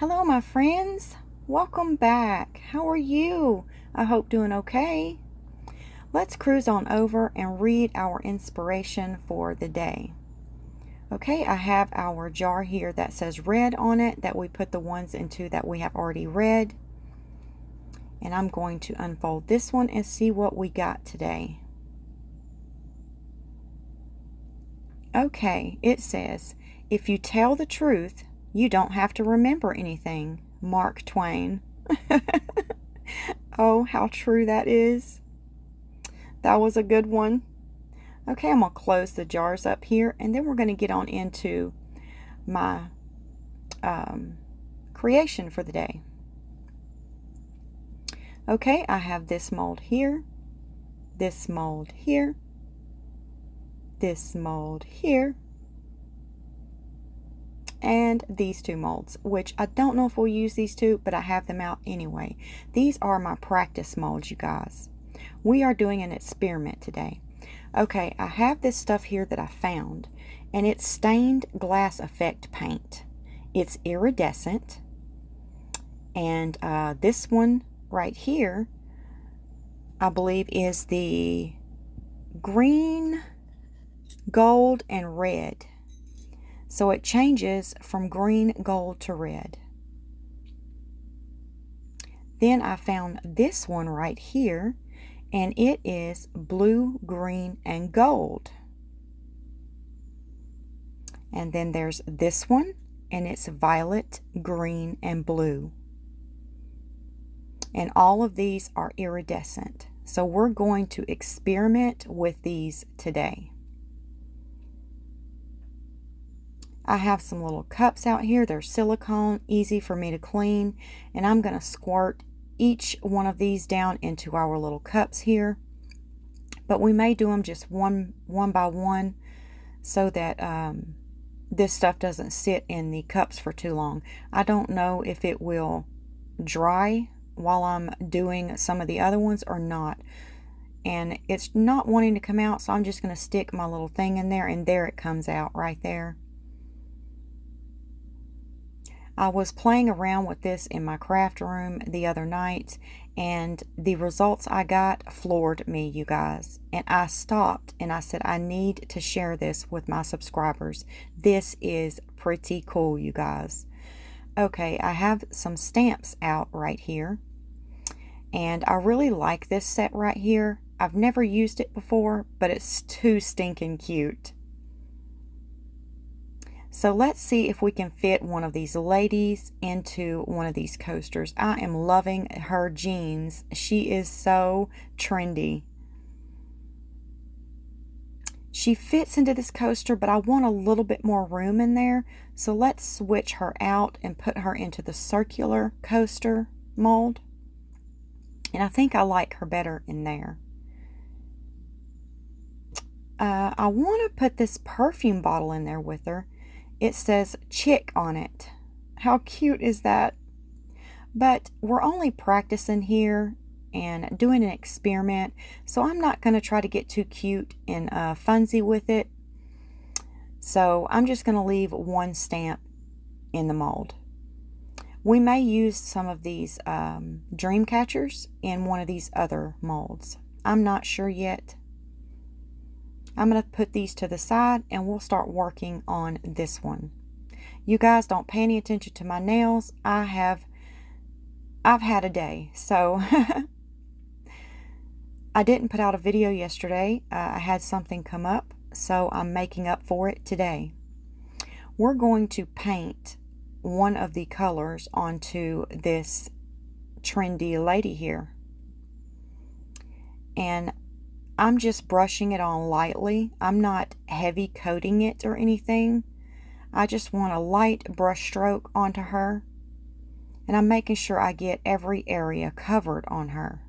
Hello, my friends. Welcome back. How are you? I hope doing okay. Let's cruise on over and read our inspiration for the day. Okay, I have our jar here that says red on it that we put the ones into that we have already read. And I'm going to unfold this one and see what we got today. Okay, it says, if you tell the truth, you don't have to remember anything. Mark Twain. Oh, how true that is. That was a good one. Okay, I'm going to close the jars up here, and then we're going to get on into my creation for the day. Okay, I have this mold here, this mold here, this mold here, and these two molds, which I don't know if we'll use these two, but I have them out anyway. These are my practice molds, you guys. We are doing an experiment today. Okay, I have this stuff here that I found, and it's stained glass effect paint. It's iridescent, and this one right here, I believe, is the green, gold, and red. So it changes from green, gold to red. Then I found this one right here, and it is blue, green, and gold. And then there's this one, and it's violet, green, and blue. And all of these are iridescent. So we're going to experiment with these today. I have some little cups out here. They're silicone, easy for me to clean. And I'm going to squirt each one of these down into our little cups here. But we may do them just one by one so that this stuff doesn't sit in the cups for too long. I don't know if it will dry while I'm doing some of the other ones or not. And it's not wanting to come out, so I'm just going to stick my little thing in there, and there it comes out right there. I was playing around with this in my craft room the other night, and the results I got floored me, you guys. And I stopped and I said, I need to share this with my subscribers. This is pretty cool, you guys. Okay, I have some stamps out right here, and I really like this set right here. I've never used it before, but it's too stinking cute. So let's see if we can fit one of these ladies into one of these coasters. I am loving her jeans. She is so trendy. She fits into this coaster, but I want a little bit more room in there. So let's switch her out and put her into the circular coaster mold. And I think I like her better in there. I want to put this perfume bottle in there with her. It says chick on it. How cute is that? But we're only practicing here and doing an experiment, so I'm not going to try to get too cute and funsy with it. So I'm just going to leave one stamp in the mold. We may use some of these dream catchers in one of these other molds. I'm not sure yet. I'm going to put these to the side, and we'll start working on this one. You guys don't pay any attention to my nails. I've had a day, so I didn't put out a video yesterday. I had something come up, so I'm making up for it today. We're going to paint one of the colors onto this trendy lady here. And I'm just brushing it on lightly. I'm not heavy coating it or anything. I just want a light brush stroke onto her. And I'm making sure I get every area covered on her.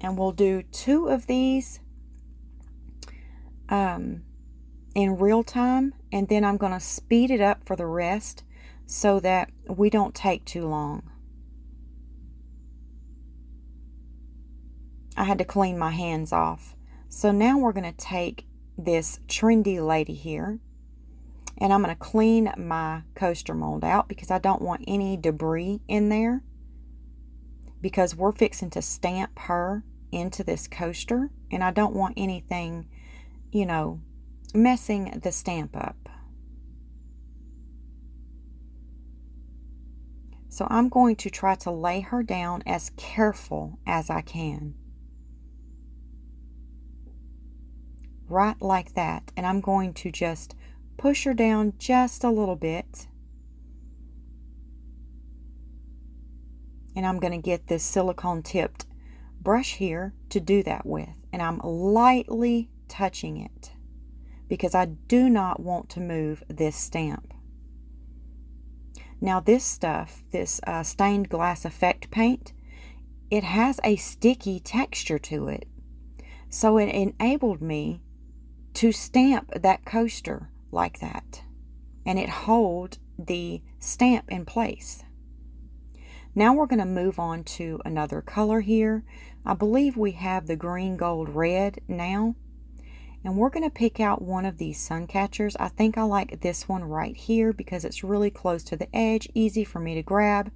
And we'll do 2 of these in real time. And then I'm going to speed it up for the rest so that we don't take too long. I had to clean my hands off. So now we're going to take this trendy lady here, And I'm going to clean my coaster mold out because I don't want any debris in there, because we're fixing to stamp her into this coaster, and I don't want anything, you know, messing the stamp up. So I'm going to try to lay her down as careful as I can. Right like that. And I'm going to just push her down just a little bit. And I'm going to get this silicone tipped brush here to do that with. And I'm lightly touching it because I do not want to move this stamp. Now this stuff, this stained glass effect paint, it has a sticky texture to it. So it enabled me to stamp that coaster like that. And it holds the stamp in place. Now we're going to move on to another color here. I believe we have the green, gold, red now. And we're going to pick out one of these sun catchers. I think I like this one right here because it's really close to the edge, easy for me to grab.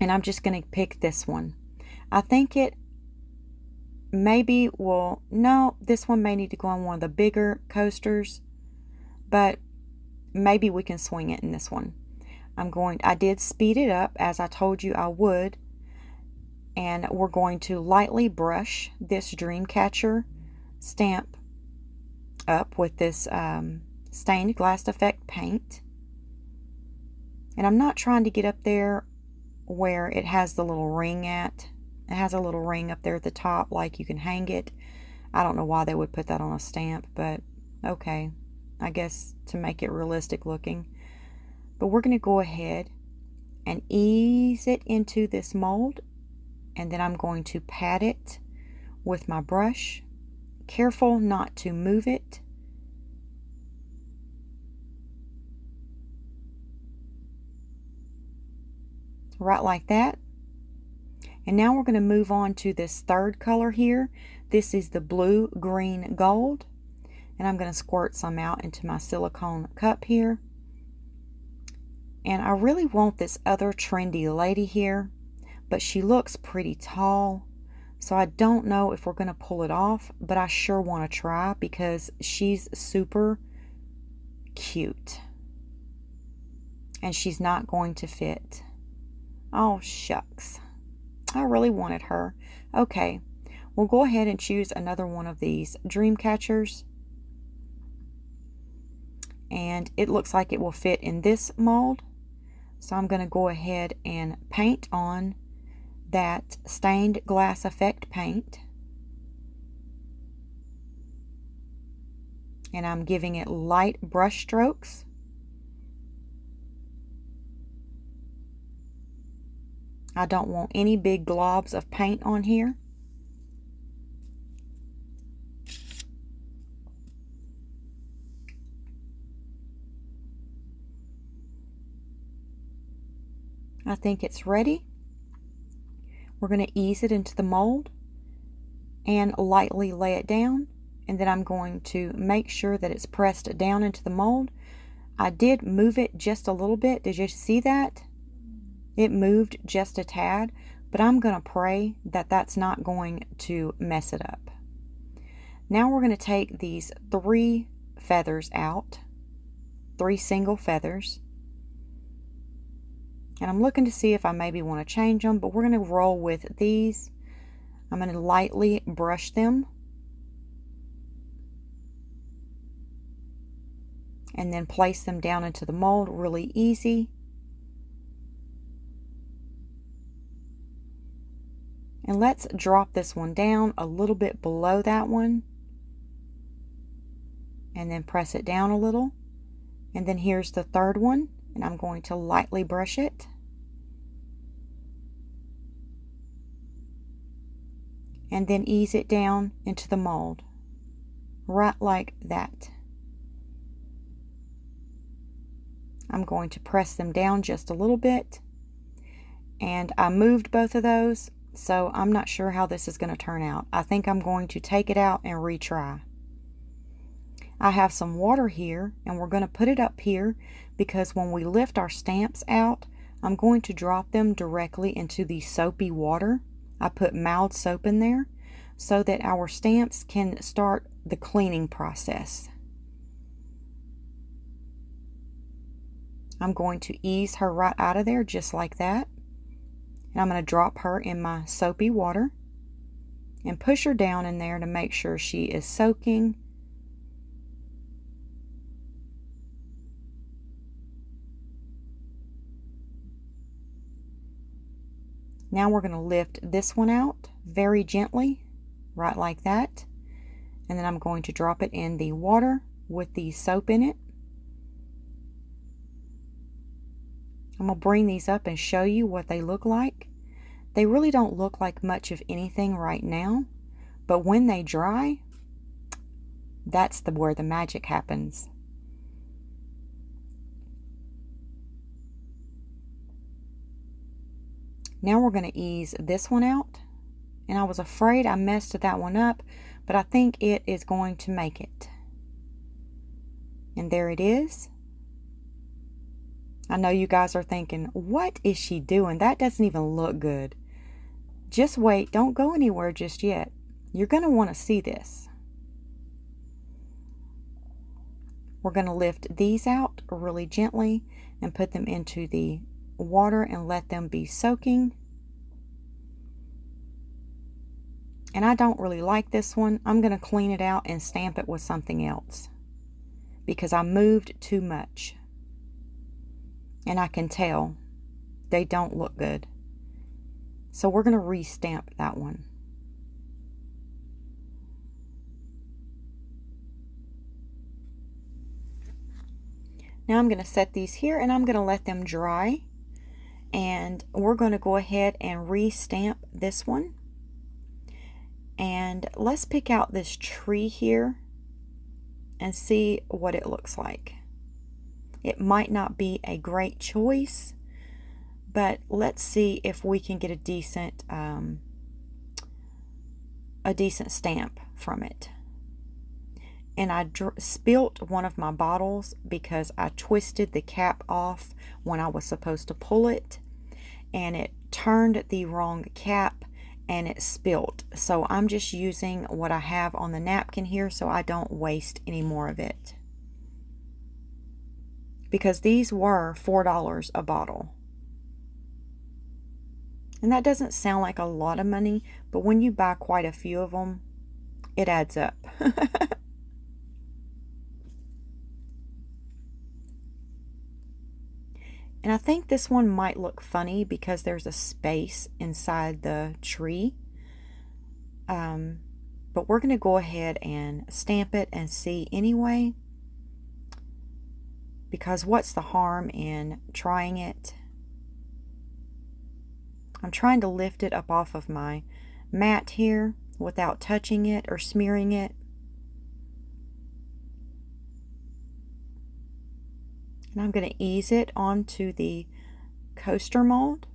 And I'm just going to pick this one. I think it maybe will, no, this one may need to go on one of the bigger coasters, but maybe we can swing it in this one. I did speed it up as I told you I would. And we're going to lightly brush this dream catcher stamp up with this stained glass effect paint. And I'm not trying to get up there where it has the little ring at. It has a little ring up there at the top like you can hang it. I don't know why they would put that on a stamp, but okay, I guess to make it realistic looking. But we're going to go ahead and ease it into this mold, and then I'm going to pat it with my brush. Careful not to move it. Right like that. And now we're going to move on to this third color here. This is the blue, green, gold. And I'm going to squirt some out into my silicone cup here. And I really want this other trendy lady here, but she looks pretty tall. So I don't know if we're going to pull it off, but I sure want to try because she's super cute. And she's not going to fit. Oh, shucks. I really wanted her. Okay, we'll go ahead and choose another one of these dream catchers. And it looks like it will fit in this mold. So I'm going to go ahead and paint on that stained glass effect paint, and I'm giving it light brush strokes. I don't want any big globs of paint on here. I think it's ready. We're going to ease it into the mold and lightly lay it down. And then I'm going to make sure that it's pressed down into the mold. I did move it just a little bit. Did you see that? It moved just a tad, but I'm going to pray that that's not going to mess it up. Now we're going to take these 3 feathers out, 3 single feathers. And I'm looking to see if I maybe want to change them, but we're going to roll with these. I'm going to lightly brush them. And then place them down into the mold really easy. And let's drop this one down a little bit below that one. And then press it down a little. And then here's the third one. And I'm going to lightly brush it. And then ease it down into the mold. Right like that. I'm going to press them down just a little bit. And I moved both of those, so I'm not sure how this is going to turn out. I think I'm going to take it out and retry. I have some water here, and we're going to put it up here because when we lift our stamps out, I'm going to drop them directly into the soapy water. I put mild soap in there so that our stamps can start the cleaning process. I'm going to ease her right out of there just like that. And I'm going to drop her in my soapy water and push her down in there to make sure she is soaking. Now we're going to lift this one out very gently, right like that. And then I'm going to drop it in the water with the soap in it. I'm going to bring these up and show you what they look like. They really don't look like much of anything right now, but when they dry, that's where the magic happens. Now we're going to ease this one out, and I was afraid I messed that one up, but I think it is going to make it. And there it is. I know you guys are thinking, what is she doing? That doesn't even look good. Just wait, don't go anywhere just yet. You're going to want to see this. We're going to lift these out really gently and put them into the water and let them be soaking. And I don't really like this one. I'm going to clean it out and stamp it with something else because I moved too much. And I can tell they don't look good. So we're going to re-stamp that one. Now I'm going to set these here and I'm going to let them dry. And we're going to go ahead and re-stamp this one. And let's pick out this tree here and see what it looks like. It might not be a great choice, but let's see if we can get a decent stamp from it. And I spilt one of my bottles because I twisted the cap off when I was supposed to pull it, and it turned the wrong cap and it spilt. So I'm just using what I have on the napkin here so I don't waste any more of it. Because these were $4 a bottle. And that doesn't sound like a lot of money, but when you buy quite a few of them, it adds up. And I think this one might look funny because there's a space inside the tree. But we're going to go ahead and stamp it and see anyway. Because what's the harm in trying it? I'm trying to lift it up off of my mat here without touching it or smearing it. And I'm going to ease it onto the coaster mold.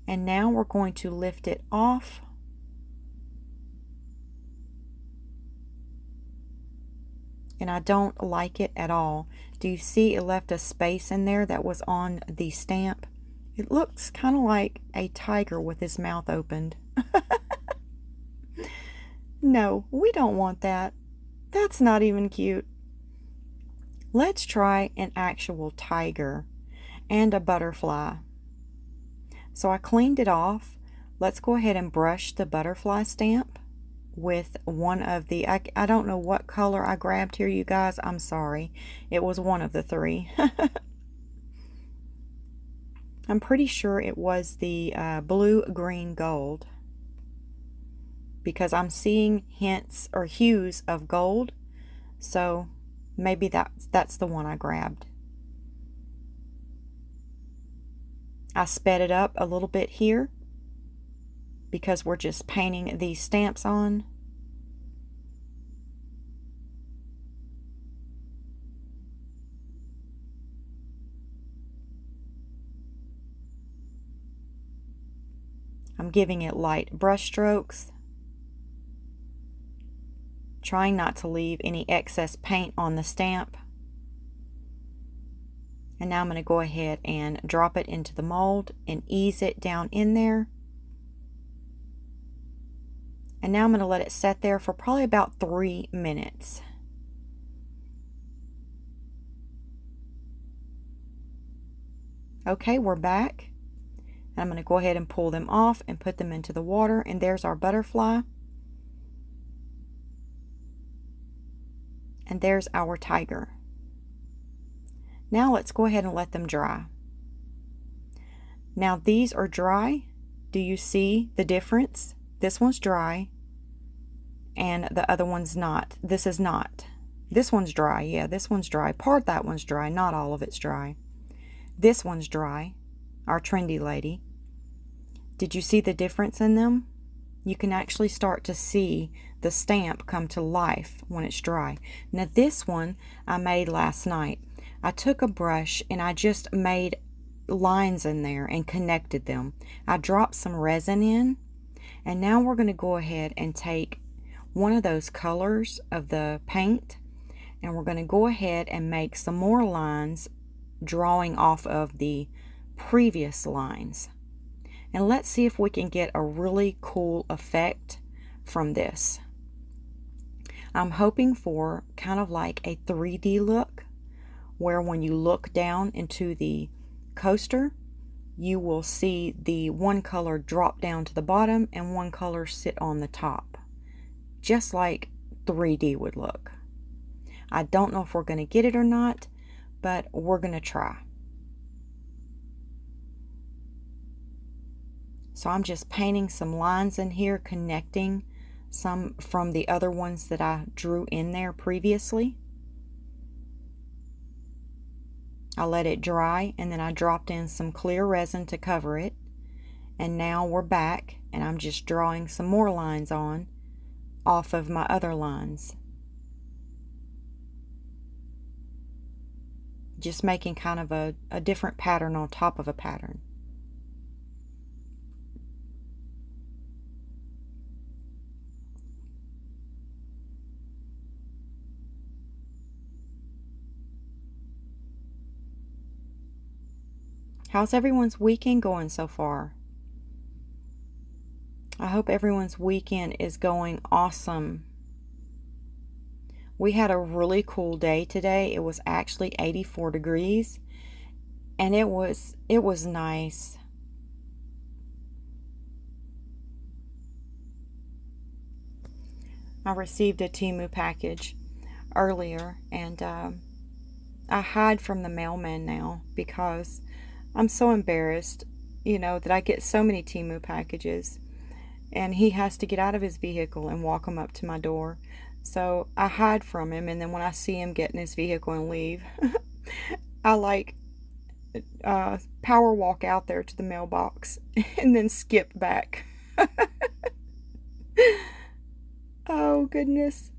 And now we're going to lift it off. And I don't like it at all. Do you see it left a space in there that was on the stamp? It looks kind of like a tiger with his mouth opened. No, we don't want that. That's not even cute. Let's try an actual tiger and a butterfly. So I cleaned it off. Let's go ahead and brush the butterfly stamp with one of the, I don't know what color I grabbed here, you guys. I'm sorry. It was one of the three. I'm pretty sure it was the blue, green, gold. Because I'm seeing hints or hues of gold. So maybe that's the one I grabbed. I sped it up a little bit here because we're just painting these stamps on. I'm giving it light brush strokes, trying not to leave any excess paint on the stamp. And now I'm going to go ahead and drop it into the mold and ease it down in there. And now I'm going to let it set there for probably about 3 minutes. Okay, we're back. And I'm going to go ahead and pull them off and put them into the water. And there's our butterfly. And there's our tiger. Now let's go ahead and let them dry. Now these are dry. Do you see the difference? This one's dry and the other one's not. This is not. This one's dry. Yeah, this one's dry. Part of that one's dry. Not all of it's dry. This one's dry. Our trendy lady. Did you see the difference in them? You can actually start to see the stamp come to life when it's dry. Now this one I made last night. I took a brush and I just made lines in there and connected them. I dropped some resin in, and now we're going to go ahead and take one of those colors of the paint, and we're going to go ahead and make some more lines drawing off of the previous lines. And let's see if we can get a really cool effect from this. I'm hoping for kind of like a 3D look, where when you look down into the coaster, you will see the one color drop down to the bottom and one color sit on the top, just like 3D would look. I don't know if we're going to get it or not, but we're going to try. So I'm just painting some lines in here, connecting some from the other ones that I drew in there previously. I let it dry, and then I dropped in some clear resin to cover it. And now we're back, and I'm just drawing some more lines on off of my other lines. Just making kind of a different pattern on top of a pattern. How's everyone's weekend going so far? I hope everyone's weekend is going awesome. We had a really cool day today. It was actually 84 degrees, and it was nice. I received a Temu package earlier, and I hide from the mailman now because I'm so embarrassed, that I get so many Temu packages, and he has to get out of his vehicle and walk them up to my door. So I hide from him, and then when I see him get in his vehicle and leave, I power walk out there to the mailbox and then skip back. Oh, goodness.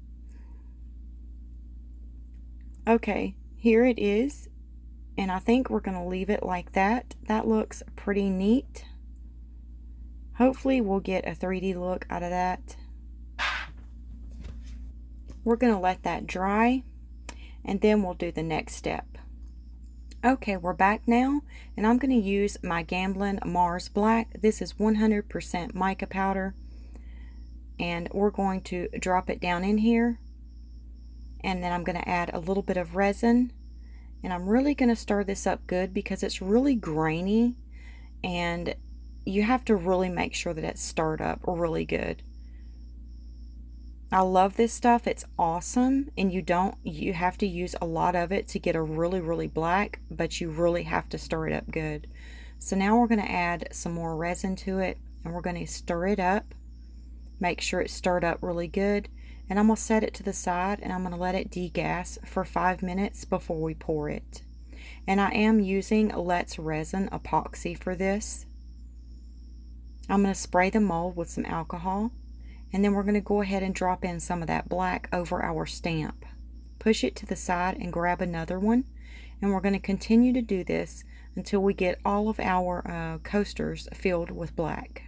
Okay, here it is. And I think we're going to leave it like that. That looks pretty neat. Hopefully we'll get a 3D look out of that. We're going to let that dry, and then we'll do the next step. Okay, we're back now, and I'm going to use my Gamblin Mars Black. This is 100% mica powder, and we're going to drop it down in here, and then I'm going to add a little bit of resin. And I'm really going to stir this up good because it's really grainy, and you have to really make sure that it's stirred up really good. I love this stuff. It's awesome, and you have to use a lot of it to get a really black, but you really have to stir it up good. So now we're going to add some more resin to it, and we're going to stir it up. Make sure it's stirred up really good. And I'm going to set it to the side, and I'm going to let it degas for 5 minutes before we pour it. And I am using Let's Resin Epoxy for this. I'm going to spray the mold with some alcohol, and then we're going to go ahead and drop in some of that black over our stamp. Push it to the side and grab another one, and we're going to continue to do this until we get all of our coasters filled with black.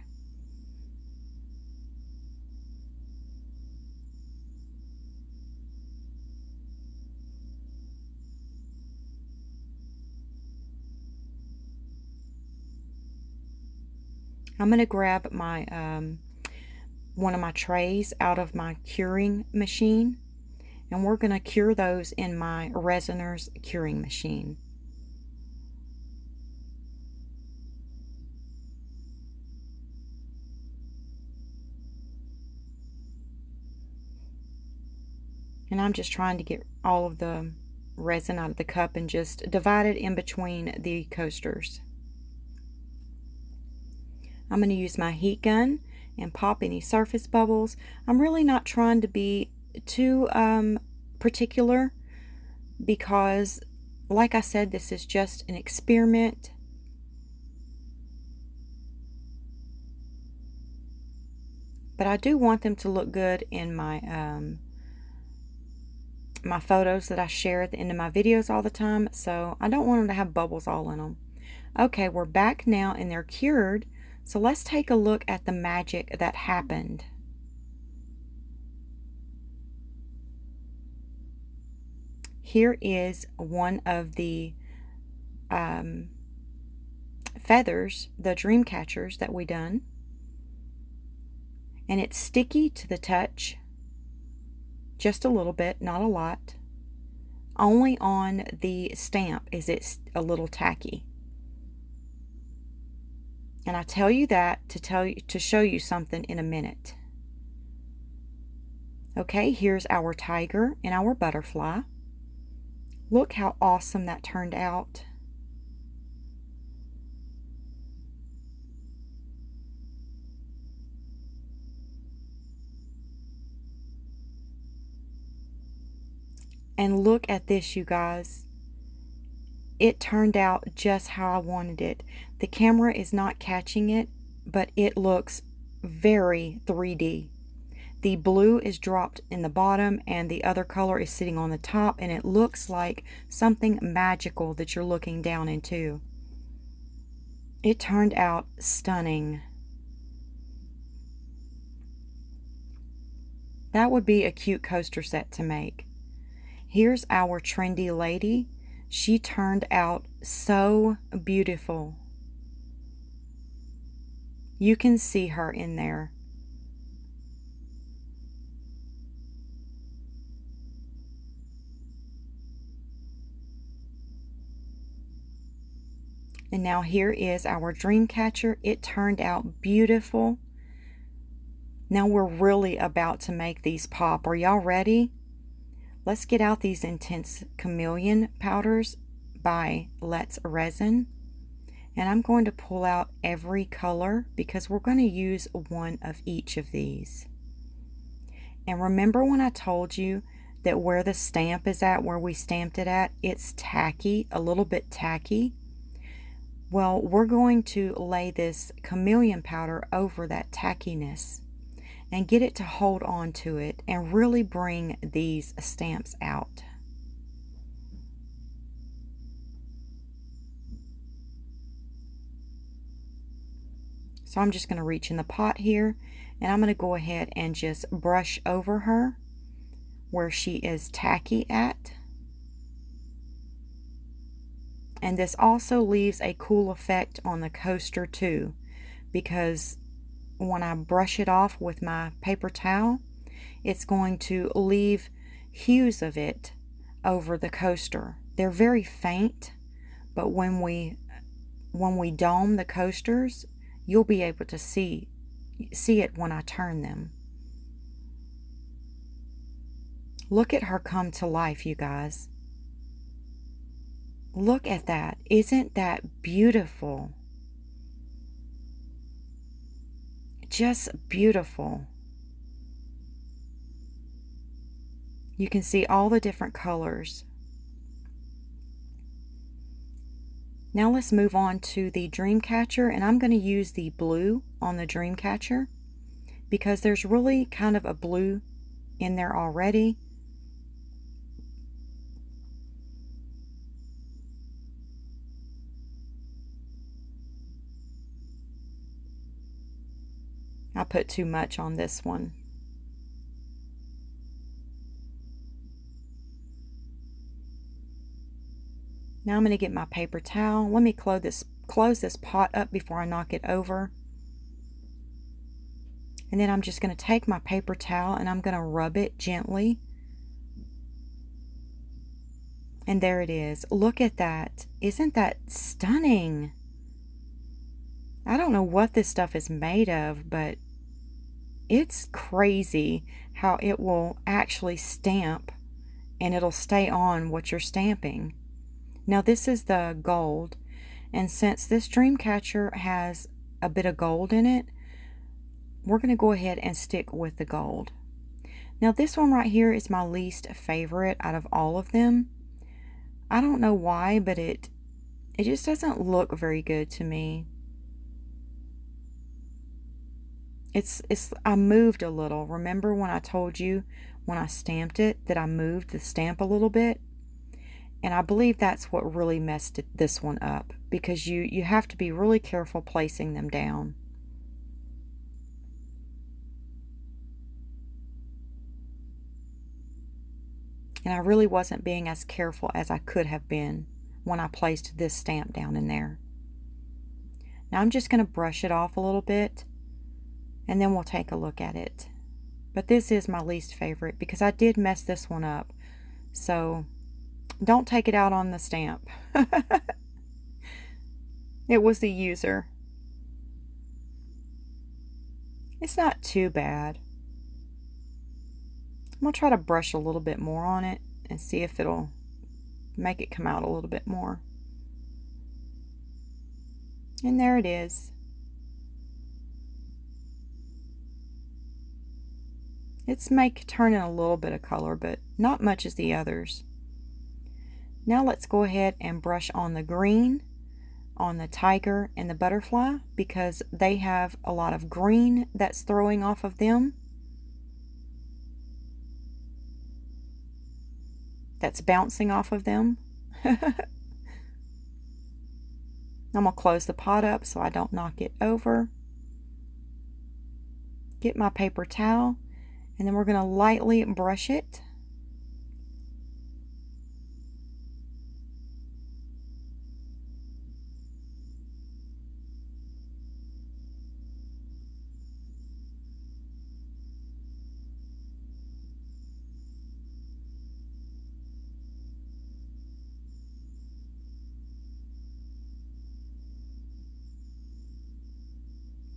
I'm going to grab my one of my trays out of my curing machine, and we're going to cure those in my Resiner's curing machine. And I'm just trying to get all of the resin out of the cup and just divide it in between the coasters. I'm going to use my heat gun and pop any surface bubbles. I'm really not trying to be too particular because, like I said, this is just an experiment. But I do want them to look good in my my photos that I share at the end of my videos all the time, so I don't want them to have bubbles all in them. Okay, we're back now and they're cured, so let's take a look at the magic that happened. Here is one of the feathers, the dream catchers that we done, and it's sticky to the touch. Just a little bit, not a lot. Only on the stamp is it a little tacky. And I tell you that to show you something in a minute. Okay, here's our tiger and our butterfly. Look how awesome that turned out. And look at this, you guys. It turned out just how I wanted it. The camera is not catching it, but it looks very 3D. The blue is dropped in the bottom and the other color is sitting on the top, and it looks like something magical that you're looking down into. It turned out stunning. That would be a cute coaster set to make. Here's our trendy lady. She turned out so beautiful. You can see her in there. And now here is our dream catcher. It turned out beautiful. Now we're really about to make these pop. Are y'all ready? Let's get out these intense chameleon powders by Let's Resin. And I'm going to pull out every color because we're going to use one of each of these. And remember when I told you that where the stamp is at, where we stamped it at, it's tacky, a little bit tacky? Well, we're going to lay this chameleon powder over that tackiness and get it to hold on to it and really bring these stamps out. So I'm just going to reach in the pot here, and I'm going to go ahead and just brush over her where she is tacky at. And this also leaves a cool effect on the coaster too, because when I brush it off with my paper towel, it's going to leave hues of it over the coaster. They're very faint, but when we dome the coasters, you'll be able to see it when I turn them. Look at her come to life, you guys. Look at that. Isn't that beautiful? Just beautiful. You can see all the different colors. Now let's move on to the dream catcher, and I'm going to use the blue on the dream catcher because there's really kind of a blue in there already. I put too much on this one. Now I'm going to get my paper towel. Let me close this pot up before I knock it over. And then I'm just going to take my paper towel and I'm going to rub it gently. And there it is. Look at that. Isn't that stunning? I don't know what this stuff is made of, but it's crazy how it will actually stamp and it'll stay on what you're stamping. Now this is the gold, and since this dream catcher has a bit of gold in it, we're going to go ahead and stick with the gold. Now this one right here is my least favorite out of all of them. I don't know why, but it just doesn't look very good to me. I moved a little. Remember when I told you when I stamped it that I moved the stamp a little bit? And I believe that's what really messed this one up, because you have to be really careful placing them down. And I really wasn't being as careful as I could have been when I placed this stamp down in there. Now I'm just going to brush it off a little bit, and then we'll take a look at it. But this is my least favorite because I did mess this one up. So don't take it out on the stamp. It was the user. It's not too bad. I'm going to try to brush a little bit more on it and see if it'll make it come out a little bit more. And there it is. It's turning a little bit of color, but not much as the others. Now let's go ahead and brush on the green, on the tiger and the butterfly, because they have a lot of green that's throwing off of them. That's bouncing off of them. I'm going to close the pot up so I don't knock it over. Get my paper towel, and then we're going to lightly brush it.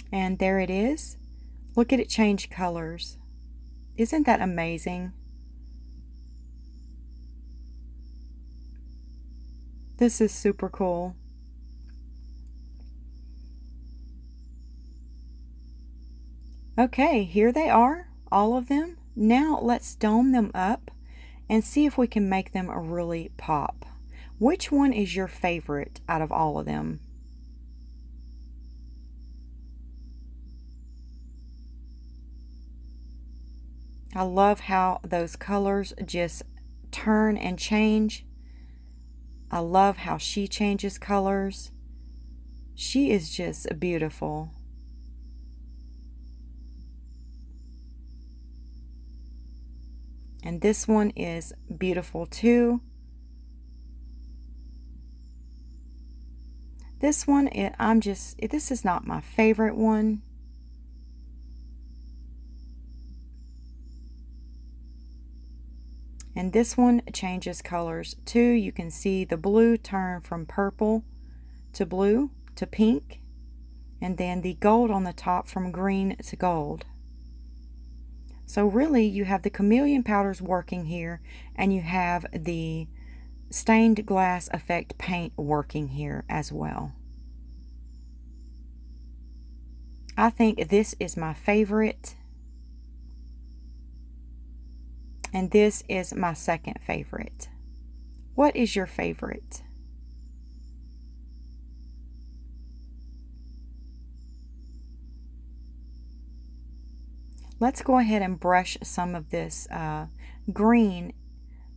And there it is. Look at it change colors. Isn't that amazing? This is super cool. Okay, here they are, all of them. Now let's dome them up and see if we can make them really pop. Which one is your favorite out of all of them? I love how those colors just turn and change. I love how she changes colors. She is just beautiful. And this one is beautiful too. This one, this is not my favorite one. And this one changes colors too. You can see the blue turn from purple to blue to pink, and then the gold on the top from green to gold. So really you have the chameleon powders working here, and you have the stained glass effect paint working here as well. I think this is my favorite. And this is my second favorite. What is your favorite? Let's go ahead and brush some of this green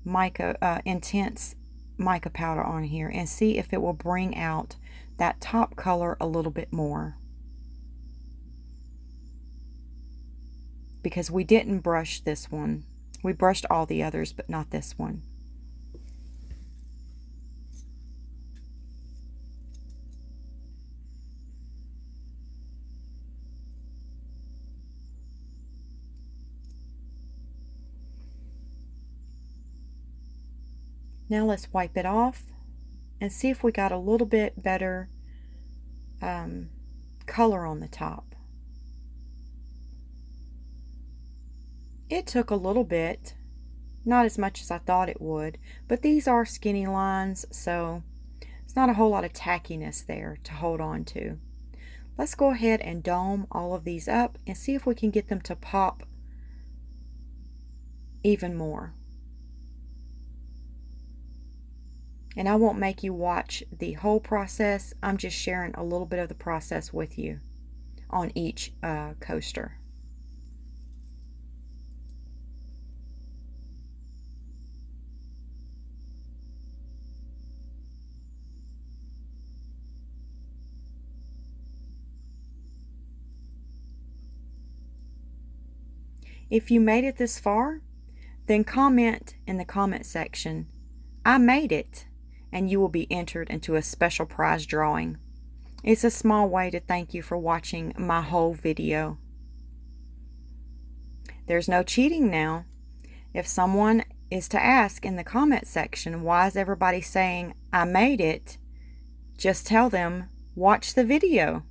mica, intense mica powder on here and see if it will bring out that top color a little bit more. Because we didn't brush this one. We brushed all the others, but not this one. Now let's wipe it off and see if we got a little bit better color on the top. It took a little bit, not as much as I thought it would, but these are skinny lines, so it's not a whole lot of tackiness there to hold on to. Let's go ahead and dome all of these up and see if we can get them to pop even more. And I won't make you watch the whole process. I'm just sharing a little bit of the process with you on each coaster. If you made it this far, then comment in the comment section, "I made it," and you will be entered into a special prize drawing. It's a small way to thank you for watching my whole video. There's no cheating now. If someone is to ask in the comment section, why is everybody saying "I made it?" just tell them, watch the video.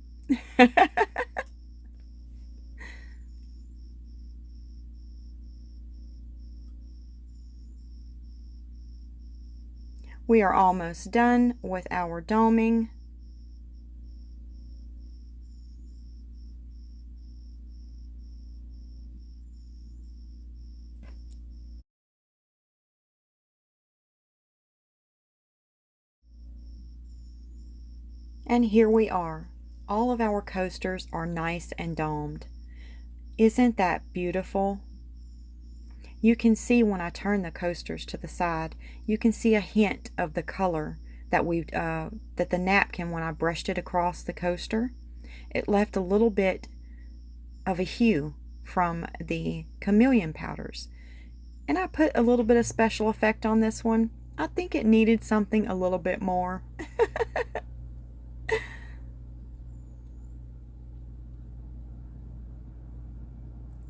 We are almost done with our doming. And here we are. All of our coasters are nice and domed. Isn't that beautiful? You can see when I turn the coasters to the side, you can see a hint of the color that the napkin, when I brushed it across the coaster, it left a little bit of a hue from the chameleon powders. And I put a little bit of special effect on this one. I think it needed something a little bit more.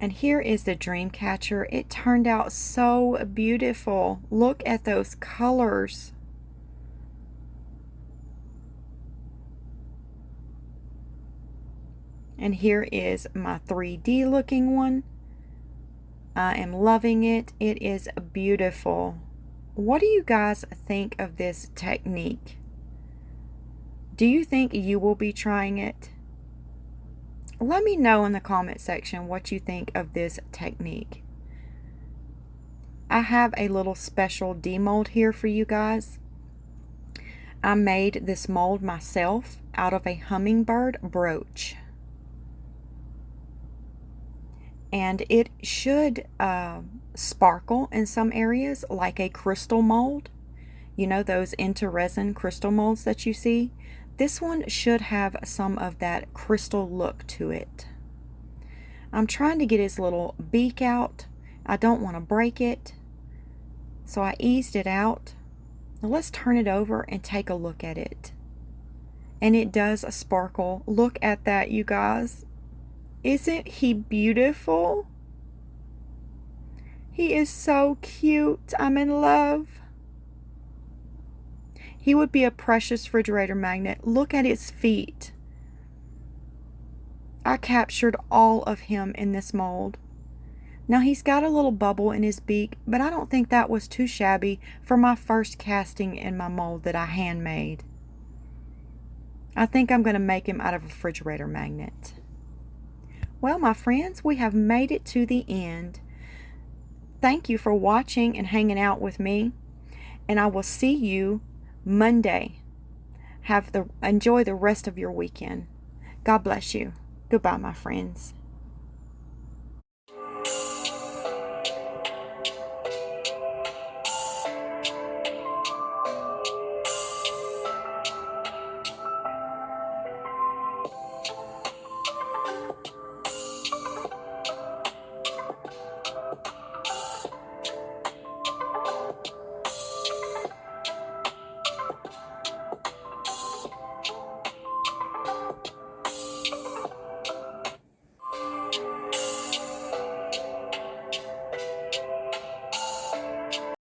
And here is the dream catcher. It turned out so beautiful. Look at those colors. And here is my 3D looking one. I am loving it. It is beautiful. What do you guys think of this technique? Do you think you will be trying it? Let me know in the comment section what you think of this technique. I have a little special demold here for you guys. I made this mold myself out of a hummingbird brooch. And it should sparkle in some areas like a crystal mold. You know those intoresin crystal molds that you see? This one should have some of that crystal look to it. I'm trying to get his little beak out. I don't want to break it, so I eased it out. Now let's turn it over and take a look at it. And it does sparkle. Look at that, you guys. Isn't he beautiful? He is so cute. I'm in love. He would be a precious refrigerator magnet. Look at his feet. I captured all of him in this mold. Now he's got a little bubble in his beak, but I don't think that was too shabby for my first casting in my mold that I handmade. I think I'm going to make him out of a refrigerator magnet. Well, my friends, we have made it to the end. Thank you for watching and hanging out with me, and I will see you Monday. Enjoy the rest of your weekend. God bless you. Goodbye, my friends.